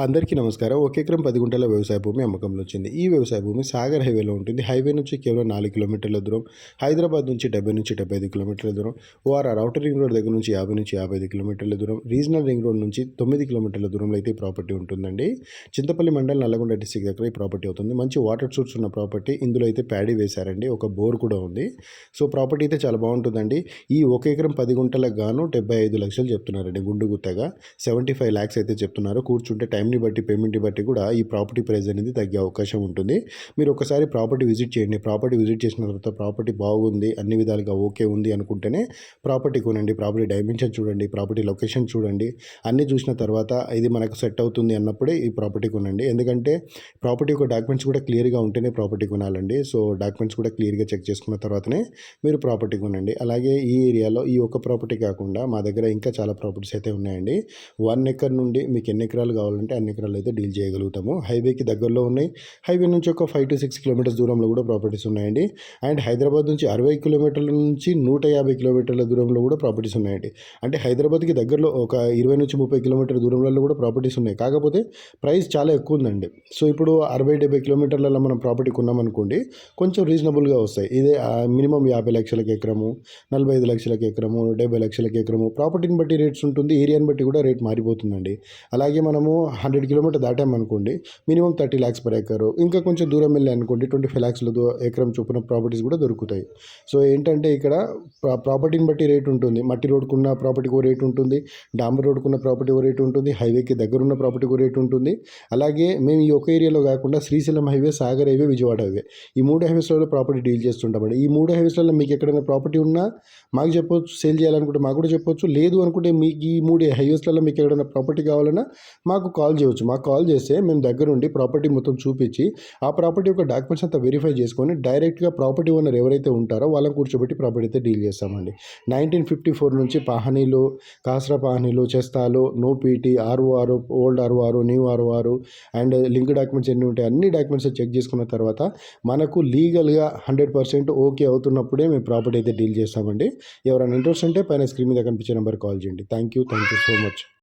అందరికీ నమస్కారం. ఒక ఎకరం 10 గుంటల వ్యవసాయ భూమి అమ్మకంలో వచ్చింది. ఈ వ్యవసాయ భూమి సాగర్ హైవేలో ఉంటుంది. హైవే నుంచి కేవలం 4 కిలోమీటర్ల దూరం. హైదరాబాద్ నుంచి 70-75 కిలోమీటర్ల దూరం. ఓఆర్ఆర్ ఔటర్ రింగ్ రోడ్ దగ్గర నుంచి 50-55 కిలోమీటర్ల దూరం. రీజనల్ రింగ్ రోడ్ నుంచి 9 కిలోమీటర్ల దూరంలో అయితే ఈ ప్రాపర్టీ ఉంటుందండి. చింతపల్లి మండల్, నల్లగొండ డిస్ట్రిక్ట్ దగ్గర ఈ ప్రాపర్టీ అవుతుంది. మంచి వాటర్ సోర్స్ ఉన్న ప్రాపర్టీ. ఇందులో అయితే ప్యాడీ వేశారండి. ఒక బోర్ కూడా ఉంది. సో ప్రాపర్టీ అయితే చాలా బాగుంటుందండి. ఈ ఒక ఎకరం 10 గుంటలకు గాను 75 లక్షలు చెప్తున్నారండి. గుండు గుత్తగా 75 lakhs అయితే చెప్తున్నారు. కూర్చుంటే టైంని బట్టి, పేమెంట్ని బట్టి కూడా ఈ ప్రాపర్టీ ప్రైస్ అనేది తగ్గే అవకాశం ఉంటుంది. మీరు ఒకసారి ప్రాపర్టీ విజిట్ చేయండి. ప్రాపర్టీ విజిట్ చేసిన తర్వాత ప్రాపర్టీ బాగుంది, అన్ని విధాలుగా ఓకే ఉంది అనుకుంటేనే ప్రాపర్టీ కొనండి. ప్రాపర్టీ డైమెన్షన్ చూడండి, ప్రాపర్టీ లొకేషన్ చూడండి. అన్నీ చూసిన తర్వాత ఇది మనకు సెట్ అవుతుంది అన్నప్పుడే ఈ ప్రాపర్టీ కొనండి. ఎందుకంటే ప్రాపర్టీ యొక్క డాక్యుమెంట్స్ కూడా క్లియర్గా ఉంటేనే ప్రాపర్టీ కొనాలండి. సో డాక్యుమెంట్స్ కూడా క్లియర్గా చెక్ చేసుకున్న తర్వాతనే మీరు ప్రాపర్టీ కొనండి. అలాగే ఈ ఏరియాలో ఈ ఒక్క ప్రాపర్టీ కాకుండా మా దగ్గర ఇంకా చాలా ప్రాపర్టీస్ అయితే ఉన్నాయండి. 1 ఎకర్ నుండి మీకు ఎన్ని ఎకరాలు కావాలంటే అన్ని ఎకరాలు అయితే డీల్ చేయగలుగుతాము. హైవేకి దగ్గరలో ఉన్నాయి. హైవే నుంచి ఒక 5-6 కిలోమీటర్స్ దూరంలో కూడా ప్రాపర్టీస్ ఉన్నాయండి. అండ్ హైదరాబాద్ నుంచి 60 కిలోమీటర్ల నుంచి 150 కిలోమీటర్ల దూరంలో కూడా ప్రాపర్టీస్ ఉన్నాయండి. అంటే హైదరాబాద్కి దగ్గరలో ఒక 20-30 కిలోమీటర్ల దూరంలో కూడా ప్రాపర్టీస్ ఉన్నాయి. కాకపోతే ప్రైస్ చాలా ఎక్కువ ఉందండి. సో ఇప్పుడు 60-70 కిలోమీటర్లలో మనం ప్రాపర్టీ కొన్నామనుకోండి, కొంచెం రీజనబుల్గా వస్తాయి. ఇదే మినిమం 50 లక్షలకి ఎకరము, 45 లక్షలకి ఎకరము, 70 లక్షలకి ఎకరము, ప్రాపర్టీని బట్టి రేట్స్ ఉంటుంది. ఏరియాని బట్టి కూడా రేట్ మారిపోతుందండి. అలాగే మనము 100 కిలోమీటర్ దాటామనుకోండి, మినిమం 30 lakhs per ఎకరు. ఇంకా కొంచెం దూరం వెళ్ళి అనుకోండి 25 lakhs ఎకరం చొప్పున ప్రాపర్టీస్ కూడా దొరుకుతాయి. సో ఏంటంటే ఇక్కడ ప్రాపర్టీని బట్టి రేట్ ఉంటుంది. మట్టి రోడ్కున్న ప్రాపర్టీకి ఓ రేట్ ఉంటుంది, డాంబర్ రోడ్కున్న ప్రాపర్టీ ఓ రేట్ ఉంటుంది, హైవేకి దగ్గరున్న ప్రాపర్టీకి ఓ రేట్ ఉంటుంది. అలాగే మేము ఈ ఒక ఏరియాలో కాకుండా Srisailam highway, Sagar highway, Vijayawada highway, ఈ 3 హైవేస్లలో ప్రాపర్టీ డీల్ చేస్తుంటామండి. ఈ 3 హైవేస్లలో మీకు ఎక్కడైనా ప్రాపర్టీ ఉన్నా మాకు చెప్పొచ్చు. సేల్ చేయాలనుకుంటే మాకు కూడా చెప్పొచ్చు. లేదు అనుకుంటే మీకు ఈ 3 హైవేస్లలో మీకు ఎక్కడైనా ప్రాపర్టీ కావాలన్నా మాకు కాల్ చేయవచ్చు. మాకు కాల్ చేస్తే మేము దగ్గరుండి ప్రాపర్టీ మొత్తం చూపించి ఆ ప్రాపర్టీ యొక్క డాక్యుమెంట్స్ అంతా వెరిఫై చేసుకొని డైరెక్ట్గా ప్రాపర్టీ ఓనర్ ఎవరైతే ఉంటారో వాళ్ళని కూర్చోబెట్టి ప్రాపర్టీ అయితే డీల్ చేస్తామండి. 1954 నుంచి పాహనీలు, కాసరా పాహనీలు, చెస్తాలు, no PT, ROR, old ROR, new ROR and link documents ఎన్ని ఉంటాయి అన్ని డాక్యుమెంట్స్ చెక్ చేసుకున్న తర్వాత మనకు లీగల్గా 100% ఓకే అవుతున్నప్పుడే మేము ప్రాపర్టీ అయితే డీల్ చేస్తామండి. ఎవరైనా ఇంట్రెస్ట్ ఉంటే పైన స్క్రీన్ మీద కనిపించే నెంబర్ కాల్ చేయండి. Thank you so much.